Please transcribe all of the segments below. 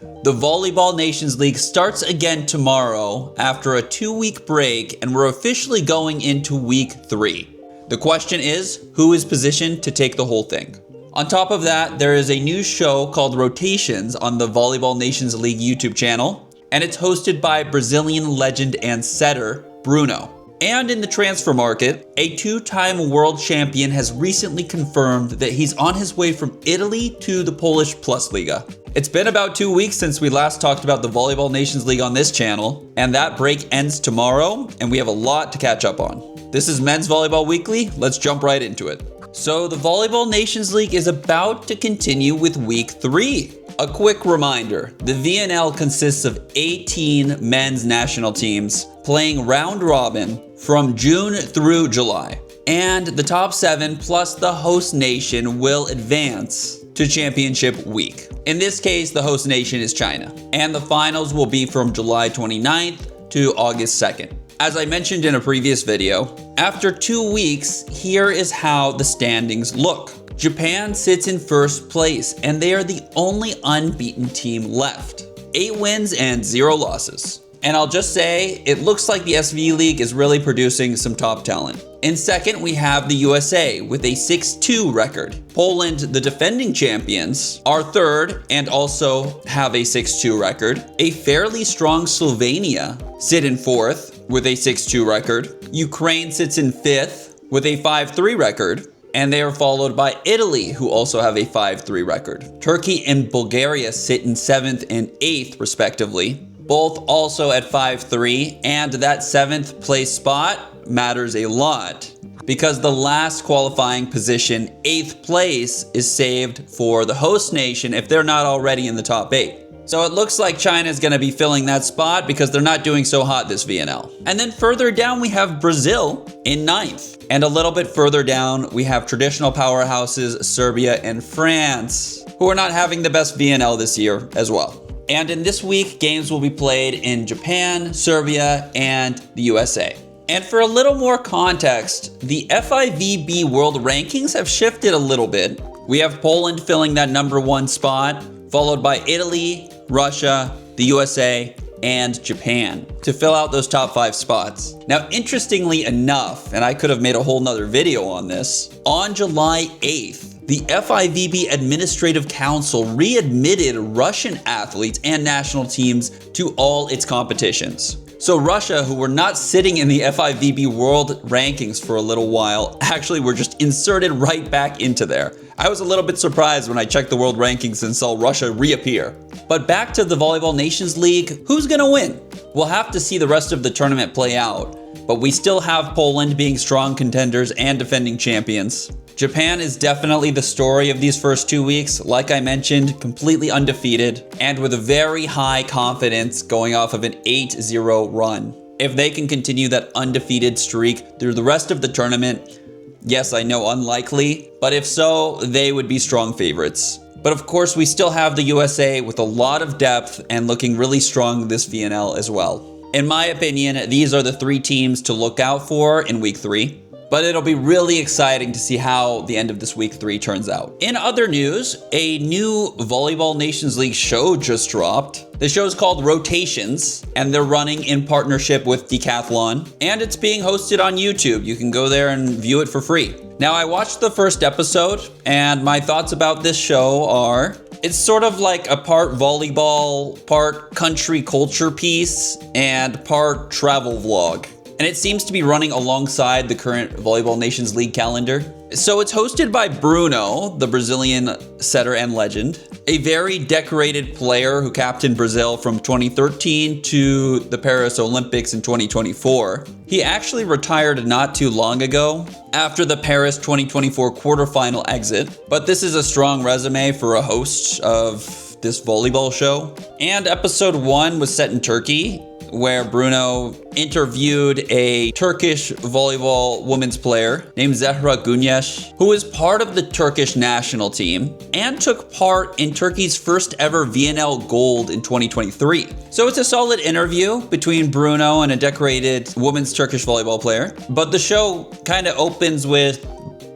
The Volleyball Nations League starts again tomorrow after a 2-week break, and we're officially going into week 3. The question is, who is positioned to take the whole thing? On top of that, there is a new show called Rotations on the Volleyball Nations League YouTube channel, and it's hosted by Brazilian legend and setter Bruno. And in the transfer market, a 2-time world champion has recently confirmed that he's on his way from Italy to the Polish PlusLiga. It's been about 2 weeks since we last talked about the Volleyball Nations League on this channel, and that break ends tomorrow, and we have a lot to catch up on. This is Men's Volleyball Weekly. Let's jump right into it. So the Volleyball Nations League is about to continue with week 3. A quick reminder, the VNL consists of 18 men's national teams playing round robin from June through July. And the top 7 plus the host nation will advance to championship week. In this case, the host nation is China. And the finals will be from July 29th to August 2nd. As I mentioned in a previous video, after 2 weeks, here is how the standings look. Japan sits in first place, and they are the only unbeaten team left. 8 wins and 0 losses. And I'll just say, it looks like the SV League is really producing some top talent. In second, we have the USA with a 6-2 record. Poland, the defending champions, are third and also have a 6-2 record. A fairly strong Slovenia sit in fourth with a 6-2 record. Ukraine sits in fifth with a 5-3 record. And they are followed by Italy, who also have a 5-3 record. Turkey and Bulgaria sit in 7th and 8th, respectively, both also at 5-3, and that 7th place spot matters a lot because the last qualifying position, 8th place, is saved for the host nation if they're not already in the top 8. So it looks like China is going to be filling that spot because they're not doing so hot this VNL. And then further down, we have Brazil in 9th. And a little bit further down, we have traditional powerhouses, Serbia and France, who are not having the best VNL this year as well. And in this week, games will be played in Japan, Serbia, and the USA. And for a little more context, the FIVB world rankings have shifted a little bit. We have Poland filling that number 1 spot, followed by Italy, Russia, the USA, and Japan to fill out those top 5 spots. Now, interestingly enough, and I could have made a whole nother video on this, on July 8th, the FIVB Administrative Council readmitted Russian athletes and national teams to all its competitions. So Russia, who were not sitting in the FIVB world rankings for a little while, actually were just inserted right back into there. I was a little bit surprised when I checked the world rankings and saw Russia reappear. But back to the Volleyball Nations League, who's gonna win? We'll have to see the rest of the tournament play out, but we still have Poland being strong contenders and defending champions. Japan is definitely the story of these first 2 weeks. Like I mentioned, completely undefeated and with a very high confidence going off of an 8-0 run. If they can continue that undefeated streak through the rest of the tournament, yes, I know unlikely, but if so, they would be strong favorites. But of course, we still have the USA with a lot of depth and looking really strong this VNL as well. In my opinion, these are the 3 teams to look out for in week 3. But it'll be really exciting to see how the end of this week 3 turns out. In other news, a new Volleyball Nations League show just dropped. The show is called Rotations, and they're running in partnership with Decathlon, and it's being hosted on YouTube. You can go there and view it for free. Now, I watched the first episode, and my thoughts about this show are, it's sort of like a part volleyball, part country culture piece, and part travel vlog. And it seems to be running alongside the current Volleyball Nations League calendar. So it's hosted by Bruno, the Brazilian setter and legend, a very decorated player who captained Brazil from 2013 to the Paris Olympics in 2024. He actually retired not too long ago after the Paris 2024 quarterfinal exit, but this is a strong resume for a host of this volleyball show. And episode 1 was set in Turkey, where Bruno interviewed a Turkish volleyball women's player named Zehra Günyaş, who is part of the Turkish national team and took part in Turkey's first ever VNL gold in 2023. So it's a solid interview between Bruno and a decorated women's Turkish volleyball player. But the show kind of opens with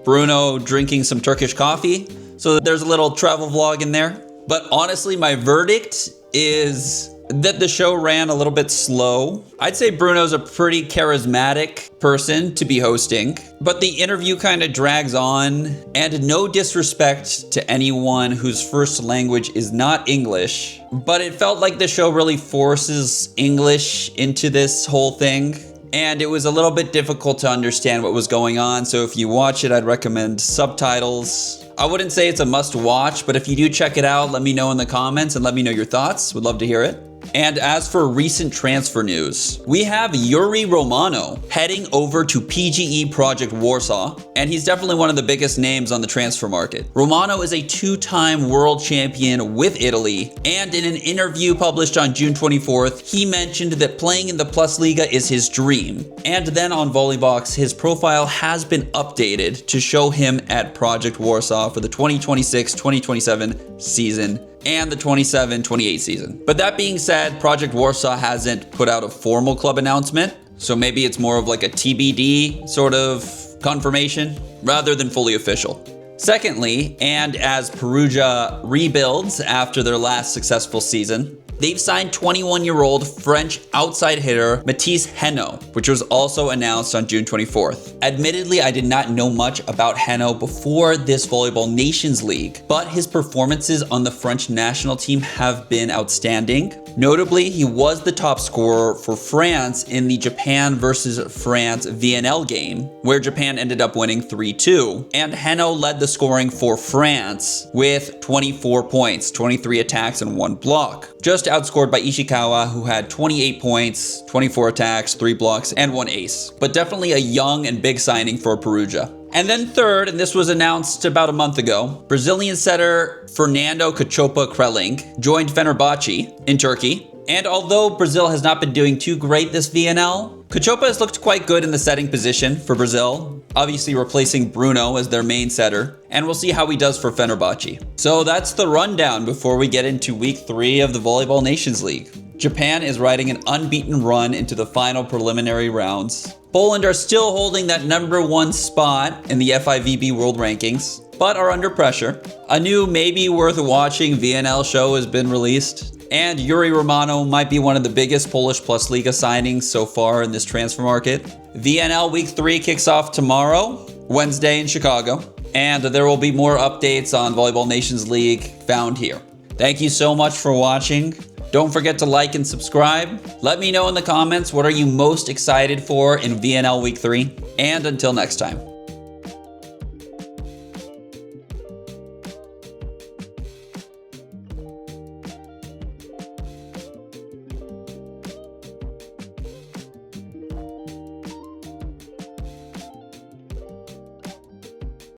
Bruno drinking some Turkish coffee. So there's a little travel vlog in there. But honestly, my verdict is that the show ran a little bit slow. I'd say Bruno's a pretty charismatic person to be hosting, but the interview kind of drags on, and no disrespect to anyone whose first language is not English, but it felt like the show really forces English into this whole thing, and it was a little bit difficult to understand what was going on, so if you watch it, I'd recommend subtitles. I wouldn't say it's a must watch, but if you do check it out, let me know in the comments and let me know your thoughts. Would love to hear it. And as for recent transfer news, we have Yuri Romanò heading over to PGE Project Warsaw, and he's definitely one of the biggest names on the transfer market. Romano is a two-time world champion with Italy, and in an interview published on June 24th, he mentioned that playing in the PlusLiga is his dream. And then on Volleybox, his profile has been updated to show him at Project Warsaw for the 2026-2027 season and the 27-28 season. But that being said, Project Warsaw hasn't put out a formal club announcement, so maybe it's more of like a TBD sort of confirmation rather than fully official. Secondly, and as Perugia rebuilds after their last successful season, they've signed 21-year-old French outside hitter Matise Henno, which was also announced on June 24th. Admittedly, I did not know much about Henno before this Volleyball Nations League, but his performances on the French national team have been outstanding. Notably, he was the top scorer for France in the Japan versus France VNL game, where Japan ended up winning 3-2. And Henno led the scoring for France with 24 points, 23 attacks, and 1 block. Just outscored by Ishikawa, who had 28 points, 24 attacks, 3 blocks, and 1 ace. But definitely a young and big signing for Perugia. And then third, and this was announced about a month ago, Brazilian setter Fernando Cachopa Kreling joined Fenerbahçe in Turkey. And although Brazil has not been doing too great this VNL, Cachopa has looked quite good in the setting position for Brazil, obviously replacing Bruno as their main setter, and we'll see how he does for Fenerbahçe. So that's the rundown before we get into week 3 of the Volleyball Nations League. Japan is riding an unbeaten run into the final preliminary rounds. Poland are still holding that #1 spot in the FIVB World Rankings, but are under pressure. A new maybe worth watching VNL show has been released, and Yuri Romanò might be one of the biggest Polish PlusLiga signings so far in this transfer market. VNL Week 3 kicks off tomorrow, Wednesday in Chicago, and there will be more updates on Volleyball Nations League found here. Thank you so much for watching. Don't forget to like and subscribe. Let me know in the comments what are you most excited for in VNL Week 3. And until next time.